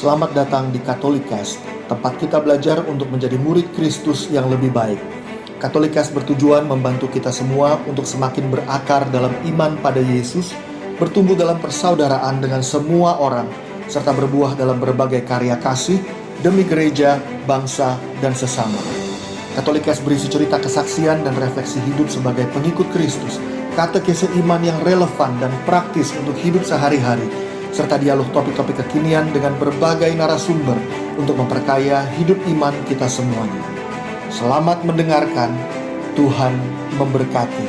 Selamat datang di Katolikas, tempat kita belajar untuk menjadi murid Kristus yang lebih baik. Katolikas bertujuan membantu kita semua untuk semakin berakar dalam iman pada Yesus, bertumbuh dalam persaudaraan dengan semua orang, serta berbuah dalam berbagai karya kasih demi gereja, bangsa, dan sesama. Katolikas berisi cerita kesaksian dan refleksi hidup sebagai pengikut Kristus, katekese iman yang relevan dan praktis untuk hidup sehari-hari, serta dialog topik-topik kekinian dengan berbagai narasumber untuk memperkaya hidup iman kita semuanya. Selamat mendengarkan, Tuhan memberkati.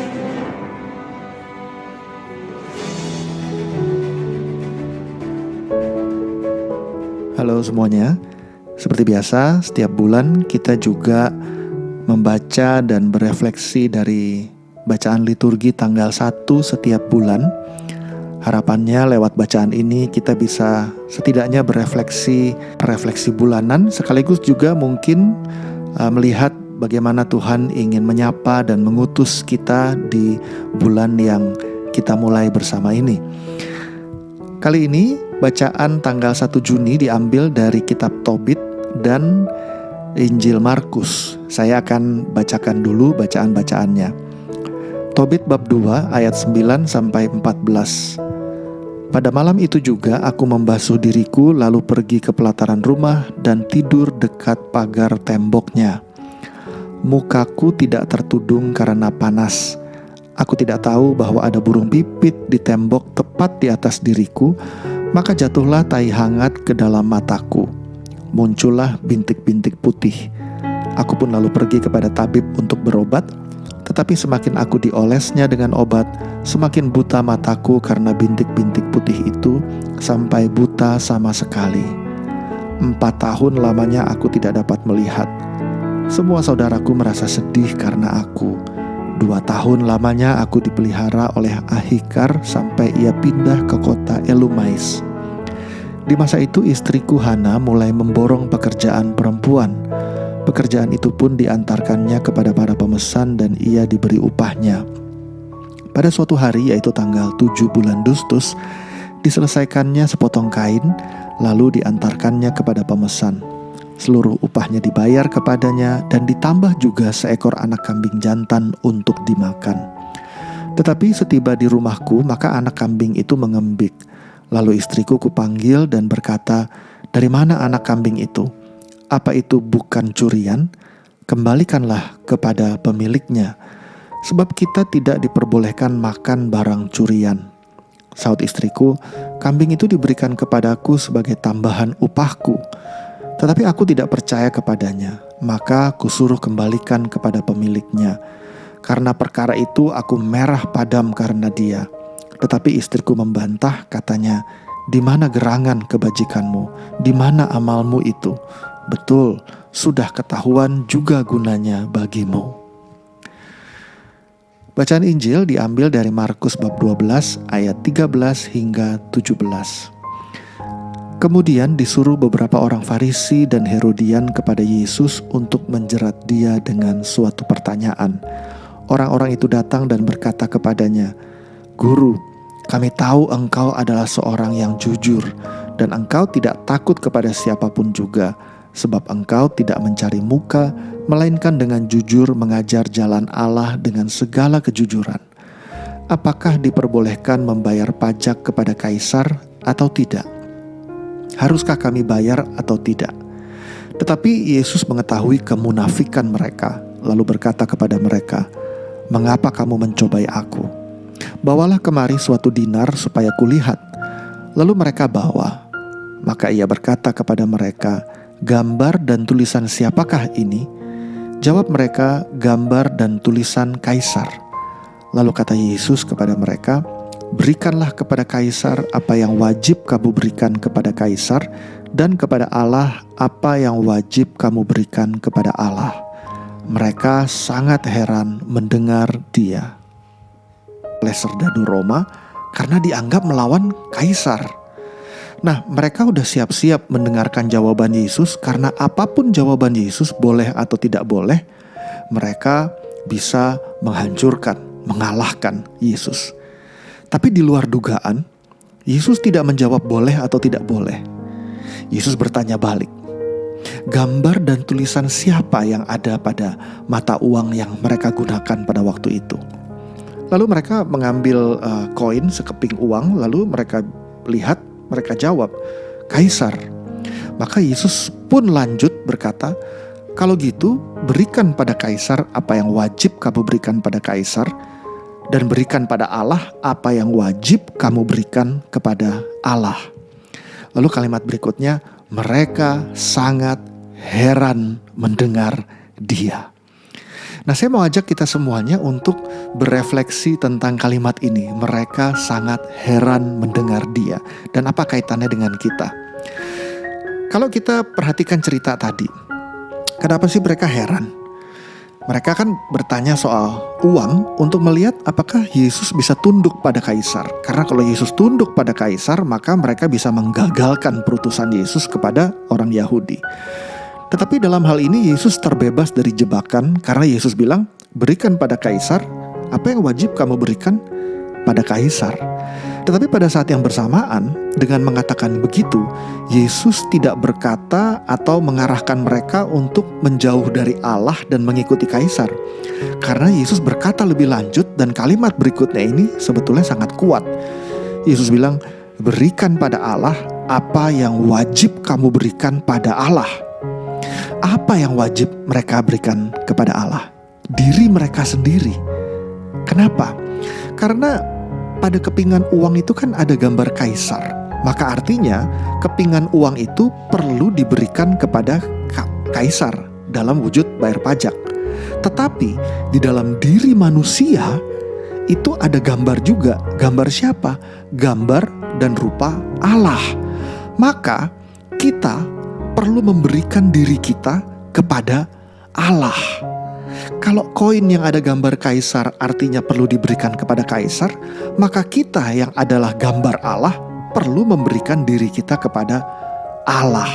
Halo semuanya, seperti biasa setiap bulan kita juga membaca dan berefleksi dari bacaan liturgi tanggal 1 setiap bulan. Harapannya lewat bacaan ini kita bisa setidaknya refleksi bulanan, sekaligus juga mungkin melihat bagaimana Tuhan ingin menyapa dan mengutus kita di bulan yang kita mulai bersama ini. Kali ini bacaan tanggal 1 Juni diambil dari kitab Tobit dan Injil Markus. Saya akan bacakan dulu bacaan-bacaannya. Tobit bab 2 ayat 9 sampai 14. Pada malam itu juga aku membasuh diriku lalu pergi ke pelataran rumah dan tidur dekat pagar temboknya. Mukaku tidak tertudung karena panas. Aku tidak tahu bahwa ada burung pipit di tembok tepat di atas diriku, maka jatuhlah tai hangat ke dalam mataku. Muncullah bintik-bintik putih. Aku pun lalu pergi kepada tabib untuk berobat, tetapi semakin aku diolesnya dengan obat, semakin buta mataku karena bintik-bintik putih itu sampai buta sama sekali. 4 tahun lamanya aku tidak dapat melihat. Semua saudaraku merasa sedih karena aku. 2 tahun lamanya aku dipelihara oleh Ahikar sampai ia pindah ke kota Elumais. Di masa itu istriku Hana mulai memborong pekerjaan perempuan. Pekerjaan itu pun diantarkannya kepada para pemesan dan ia diberi upahnya. Pada suatu hari, yaitu tanggal 7 bulan Dustus, diselesaikannya sepotong kain, lalu diantarkannya kepada pemesan. Seluruh upahnya dibayar kepadanya dan ditambah juga seekor anak kambing jantan untuk dimakan. Tetapi setiba di rumahku, maka anak kambing itu mengembik. Lalu istriku kupanggil dan berkata, "Dari mana anak kambing itu? Apa itu bukan curian? Kembalikanlah kepada pemiliknya, sebab kita tidak diperbolehkan makan barang curian." Saut istriku, "Kambing itu diberikan kepadaku sebagai tambahan upahku." Tetapi aku tidak percaya kepadanya, maka kusuruh kembalikan kepada pemiliknya. Karena perkara itu aku merah padam karena dia. Tetapi istriku membantah, katanya, "Di mana gerangan kebajikanmu? Di mana amalmu itu? Betul, sudah ketahuan juga gunanya bagimu." Bacaan Injil diambil dari Markus bab 12 ayat 13 hingga 17. Kemudian disuruh beberapa orang Farisi dan Herodian kepada Yesus untuk menjerat dia dengan suatu pertanyaan. Orang-orang itu datang dan berkata kepadanya, "Guru, kami tahu engkau adalah seorang yang jujur dan engkau tidak takut kepada siapapun juga, sebab engkau tidak mencari muka, melainkan dengan jujur mengajar jalan Allah dengan segala kejujuran. Apakah diperbolehkan membayar pajak kepada kaisar atau tidak? Haruskah kami bayar atau tidak?" Tetapi Yesus mengetahui kemunafikan mereka, lalu berkata kepada mereka, "Mengapa kamu mencobai aku? Bawalah kemari suatu dinar supaya kulihat." Lalu mereka bawa. Maka ia berkata kepada mereka, "Gambar dan tulisan siapakah ini?" Jawab mereka, "Gambar dan tulisan Kaisar." Lalu kata Yesus kepada mereka, "Berikanlah kepada Kaisar apa yang wajib kamu berikan kepada Kaisar, dan kepada Allah apa yang wajib kamu berikan kepada Allah." Mereka sangat heran mendengar dia oleh serdadu Roma karena dianggap melawan Kaisar. Nah, mereka udah siap-siap mendengarkan jawaban Yesus, karena apapun jawaban Yesus, boleh atau tidak boleh, mereka bisa menghancurkan, mengalahkan Yesus. Tapi di luar dugaan, Yesus tidak menjawab boleh atau tidak boleh. Yesus bertanya balik, gambar dan tulisan siapa yang ada pada mata uang yang mereka gunakan pada waktu itu? Lalu mereka mengambil koin, sekeping uang, lalu mereka lihat, mereka jawab, Kaisar. Maka Yesus pun lanjut berkata, kalau gitu berikan pada Kaisar apa yang wajib kamu berikan pada Kaisar, dan berikan pada Allah apa yang wajib kamu berikan kepada Allah. Lalu kalimat berikutnya, mereka sangat heran mendengar dia. Nah, saya mau ajak kita semuanya untuk berefleksi tentang kalimat ini. Mereka sangat heran mendengar dia. Dan apa kaitannya dengan kita? Kalau kita perhatikan cerita tadi, kenapa sih mereka heran? Mereka kan bertanya soal uang untuk melihat apakah Yesus bisa tunduk pada Kaisar. Karena kalau Yesus tunduk pada Kaisar, maka mereka bisa menggagalkan perutusan Yesus kepada orang Yahudi. Tetapi dalam hal ini Yesus terbebas dari jebakan karena Yesus bilang, berikan pada Kaisar apa yang wajib kamu berikan pada Kaisar. Tetapi pada saat yang bersamaan, dengan mengatakan begitu, Yesus tidak berkata atau mengarahkan mereka untuk menjauh dari Allah dan mengikuti Kaisar. Karena Yesus berkata lebih lanjut dan kalimat berikutnya ini sebetulnya sangat kuat. Yesus bilang, berikan pada Allah apa yang wajib kamu berikan pada Allah. Apa yang wajib mereka berikan kepada Allah? Diri mereka sendiri. Kenapa? Karena pada kepingan uang itu kan ada gambar Kaisar. Maka artinya kepingan uang itu perlu diberikan kepada Kaisar dalam wujud bayar pajak. Tetapi di dalam diri manusia itu ada gambar juga. Gambar siapa? Gambar dan rupa Allah. Maka kita perlu memberikan diri kita kepada Allah. Kalau koin yang ada gambar Kaisar artinya perlu diberikan kepada Kaisar, maka kita yang adalah gambar Allah perlu memberikan diri kita kepada Allah.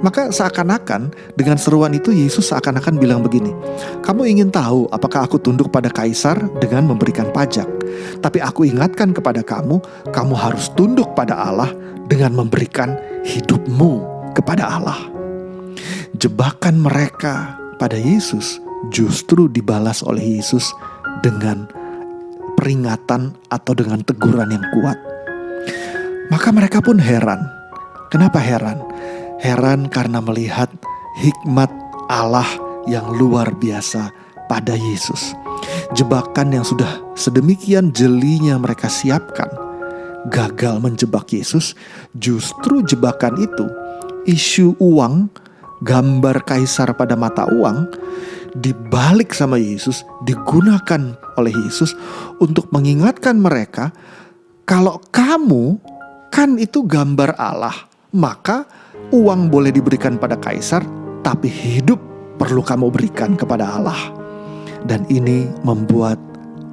Maka seakan-akan dengan seruan itu Yesus seakan-akan bilang begini, kamu ingin tahu apakah aku tunduk pada Kaisar dengan memberikan pajak. Tapi aku ingatkan kepada kamu, kamu harus tunduk pada Allah dengan memberikan hidupmu kepada Allah. Jebakan mereka pada Yesus justru dibalas oleh Yesus dengan peringatan atau dengan teguran yang kuat. Maka mereka pun heran. Kenapa heran? Heran karena melihat hikmat Allah yang luar biasa pada Yesus. Jebakan yang sudah sedemikian jelinya mereka siapkan gagal menjebak Yesus. Justru jebakan itu, isu uang, gambar Kaisar pada mata uang, dibalik sama Yesus, digunakan oleh Yesus untuk mengingatkan mereka, kalau kamu kan itu gambar Allah, maka uang boleh diberikan pada Kaisar, tapi hidup perlu kamu berikan kepada Allah. Dan ini membuat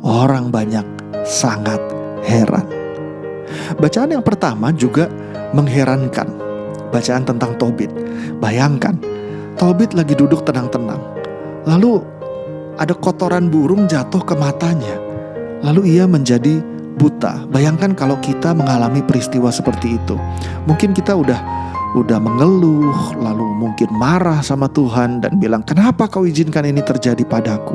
orang banyak sangat heran. Bacaan yang pertama juga mengherankan. Bacaan tentang Tobit. Bayangkan, Tobit lagi duduk tenang-tenang. Lalu ada kotoran burung jatuh ke matanya. Lalu ia menjadi buta. Bayangkan kalau kita mengalami peristiwa seperti itu. Mungkin kita udah mengeluh, lalu mungkin marah sama Tuhan dan bilang, kenapa kau izinkan ini terjadi padaku?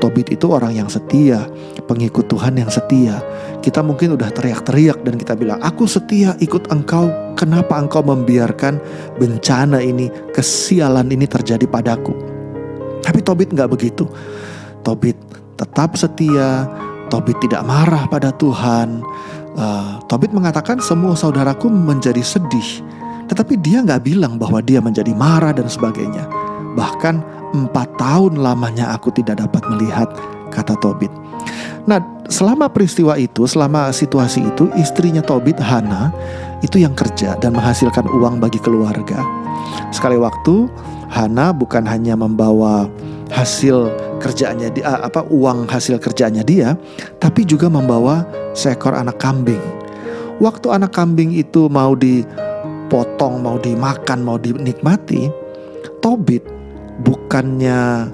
Tobit itu orang yang setia, pengikut Tuhan yang setia. Kita mungkin udah teriak-teriak dan kita bilang, aku setia ikut engkau, kenapa engkau membiarkan bencana ini, kesialan ini terjadi padaku? Tapi Tobit gak begitu. Tobit tetap setia, Tobit tidak marah pada Tuhan. Tobit mengatakan semua saudaraku menjadi sedih. Tetapi dia gak bilang bahwa dia menjadi marah dan sebagainya. Bahkan 4 tahun lamanya aku tidak dapat melihat, kata Tobit. Nah, selama peristiwa itu, selama situasi itu, istrinya Tobit, Hana, itu yang kerja dan menghasilkan uang bagi keluarga. Sekali waktu, Hana bukan hanya membawa hasil kerjaannya uang hasil kerjaannya dia, tapi juga membawa seekor anak kambing. Waktu anak kambing itu mau dipotong, mau dimakan, mau dinikmati, Tobit bukannya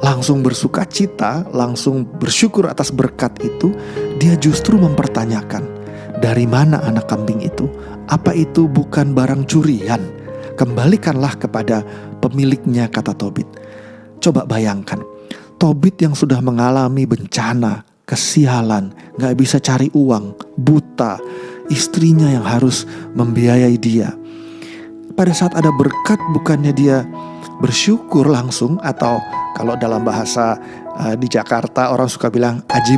langsung bersuka cita, langsung bersyukur atas berkat itu, dia justru mempertanyakan. dari mana anak kambing itu? Apa itu bukan barang curian? Kembalikanlah kepada pemiliknya, kata Tobit. Coba bayangkan, Tobit yang sudah mengalami bencana, kesialan, gak bisa cari uang, buta, istrinya yang harus membiayai dia. Pada saat ada berkat, bukannya dia bersyukur langsung, atau kalau dalam bahasa di Jakarta orang suka bilang aji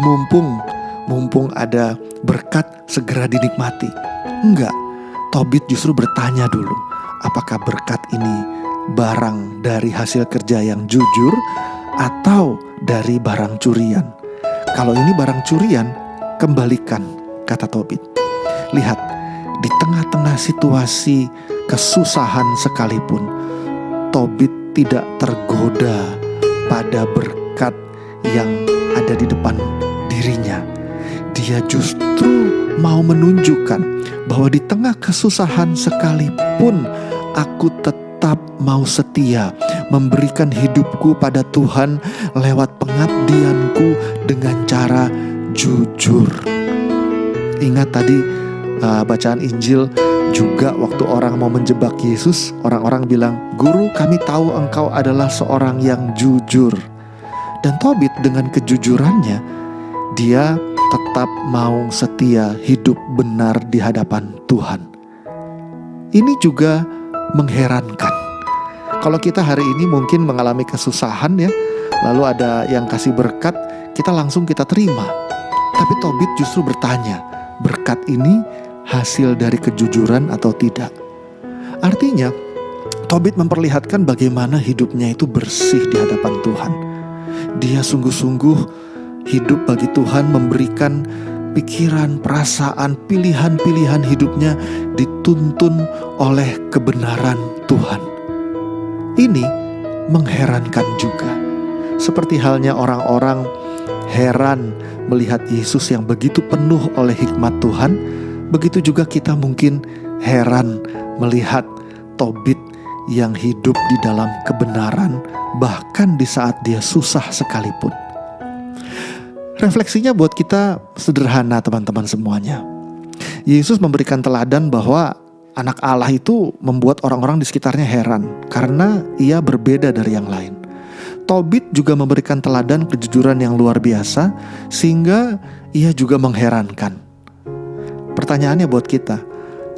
mumpung ada berkat segera dinikmati. Enggak, Tobit justru bertanya dulu, apakah berkat ini barang dari hasil kerja yang jujur atau dari barang curian? Kalau ini barang curian, kembalikan, kata Tobit. Lihat, di tengah-tengah situasi kesusahan sekalipun, Tobit tidak tergoda pada berkat yang ada di depan dirinya. Dia justru mau menunjukkan bahwa di tengah kesusahan sekalipun aku tetap mau setia memberikan hidupku pada Tuhan lewat pengabdianku dengan cara jujur. Ingat tadi bacaan Injil juga waktu orang mau menjebak Yesus, orang-orang bilang, "Guru, kami tahu engkau adalah seorang yang jujur." Dan Tobit dengan kejujurannya, dia tetap mau setia hidup benar di hadapan Tuhan. Ini juga mengherankan. Kalau kita hari ini mungkin mengalami kesusahan ya, lalu ada yang kasih berkat, kita langsung kita terima. Tapi Tobit justru bertanya, berkat ini hasil dari kejujuran atau tidak? Artinya, Tobit memperlihatkan bagaimana hidupnya itu bersih di hadapan Tuhan. Dia sungguh-sungguh hidup bagi Tuhan, memberikan pikiran, perasaan, pilihan-pilihan hidupnya dituntun oleh kebenaran Tuhan. Ini mengherankan juga. Seperti halnya orang-orang heran melihat Yesus yang begitu penuh oleh hikmat Tuhan, begitu juga kita mungkin heran melihat Tobit yang hidup di dalam kebenaran, bahkan di saat dia susah sekalipun. Refleksinya buat kita sederhana, teman-teman semuanya. Yesus memberikan teladan bahwa anak Allah itu membuat orang-orang di sekitarnya heran karena ia berbeda dari yang lain. Tobit juga memberikan teladan kejujuran yang luar biasa sehingga ia juga mengherankan. Pertanyaannya buat kita,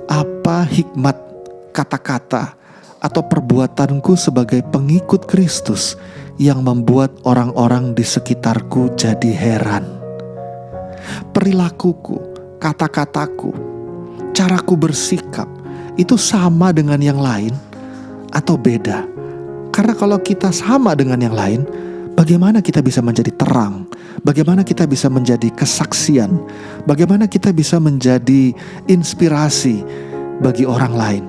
apa hikmat kata-kata atau perbuatanku sebagai pengikut Kristus yang membuat orang-orang di sekitarku jadi heran? Perilakuku, kata-kataku, caraku bersikap itu sama dengan yang lain atau beda? Karena kalau kita sama dengan yang lain, bagaimana kita bisa menjadi terang? Bagaimana kita bisa menjadi kesaksian? Bagaimana kita bisa menjadi inspirasi bagi orang lain?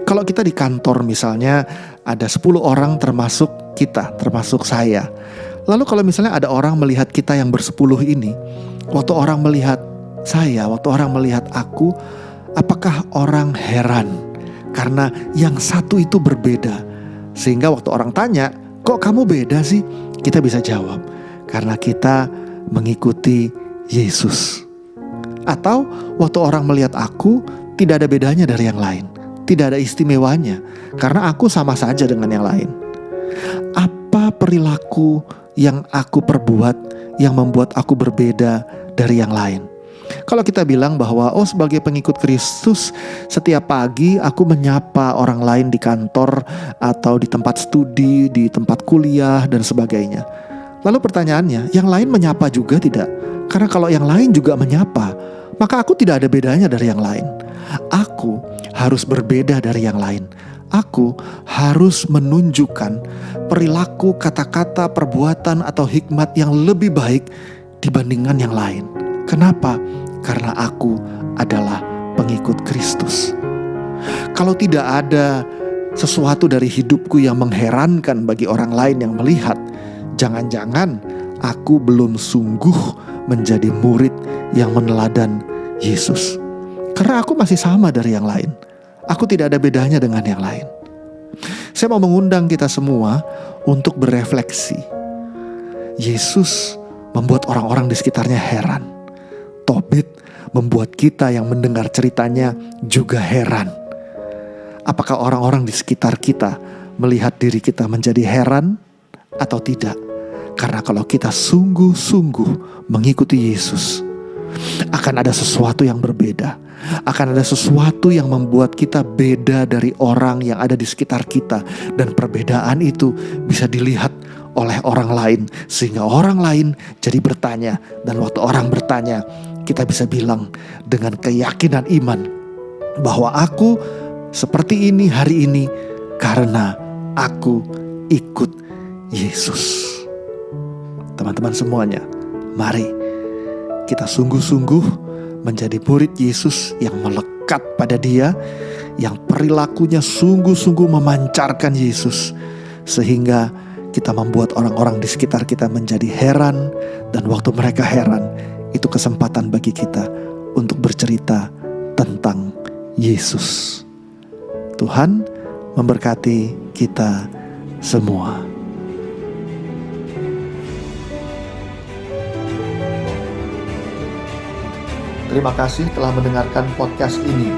Kalau kita di kantor misalnya ada 10 orang termasuk kita, termasuk saya. Lalu kalau misalnya ada orang melihat kita yang bersepuluh ini, waktu orang melihat saya, waktu orang melihat aku, apakah orang heran? Karena yang satu itu berbeda. Sehingga waktu orang tanya, kok kamu beda sih? Kita bisa jawab, karena kita mengikuti Yesus. Atau waktu orang melihat aku, tidak ada bedanya dari yang lain. Tidak ada istimewanya, karena aku sama saja dengan yang lain. Apa perilaku yang aku perbuat yang membuat aku berbeda dari yang lain? Kalau kita bilang bahwa sebagai pengikut Kristus, setiap pagi aku menyapa orang lain di kantor atau di tempat studi, di tempat kuliah dan sebagainya. Lalu pertanyaannya, yang lain menyapa juga tidak? Karena kalau yang lain juga menyapa, maka aku tidak ada bedanya dari yang lain. Aku harus berbeda dari yang lain. Aku harus menunjukkan perilaku, kata-kata, perbuatan atau hikmat yang lebih baik dibandingkan yang lain. Kenapa? Karena aku adalah pengikut Kristus. Kalau tidak ada sesuatu dari hidupku yang mengherankan bagi orang lain yang melihat, jangan-jangan aku belum sungguh menjadi murid yang meneladan Yesus. Karena aku masih sama dari yang lain. Aku tidak ada bedanya dengan yang lain. Saya mau mengundang kita semua untuk berefleksi. Yesus membuat orang-orang di sekitarnya heran. Tobit membuat kita yang mendengar ceritanya juga heran. Apakah orang-orang di sekitar kita melihat diri kita menjadi heran atau tidak? Karena kalau kita sungguh-sungguh mengikuti Yesus, akan ada sesuatu yang berbeda. Akan ada sesuatu yang membuat kita beda dari orang yang ada di sekitar kita. Dan perbedaan itu bisa dilihat oleh orang lain, sehingga orang lain jadi bertanya. Dan waktu orang bertanya, kita bisa bilang dengan keyakinan iman bahwa aku seperti ini hari ini karena aku ikut Yesus. Teman-teman semuanya, mari kita sungguh-sungguh menjadi murid Yesus yang melekat pada Dia, yang perilakunya sungguh-sungguh memancarkan Yesus, sehingga kita membuat orang-orang di sekitar kita menjadi heran. Dan waktu mereka heran, itu kesempatan bagi kita untuk bercerita tentang Yesus. Tuhan memberkati kita semua. Terima kasih telah mendengarkan podcast ini.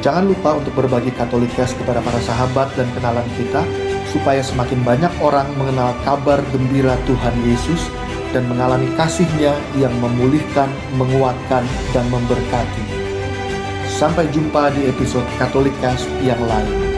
Jangan lupa untuk berbagi Katolikast kepada para sahabat dan kenalan kita, supaya semakin banyak orang mengenal kabar gembira Tuhan Yesus dan mengalami kasih-Nya yang memulihkan, menguatkan, dan memberkati. Sampai jumpa di episode Katolikast yang lain.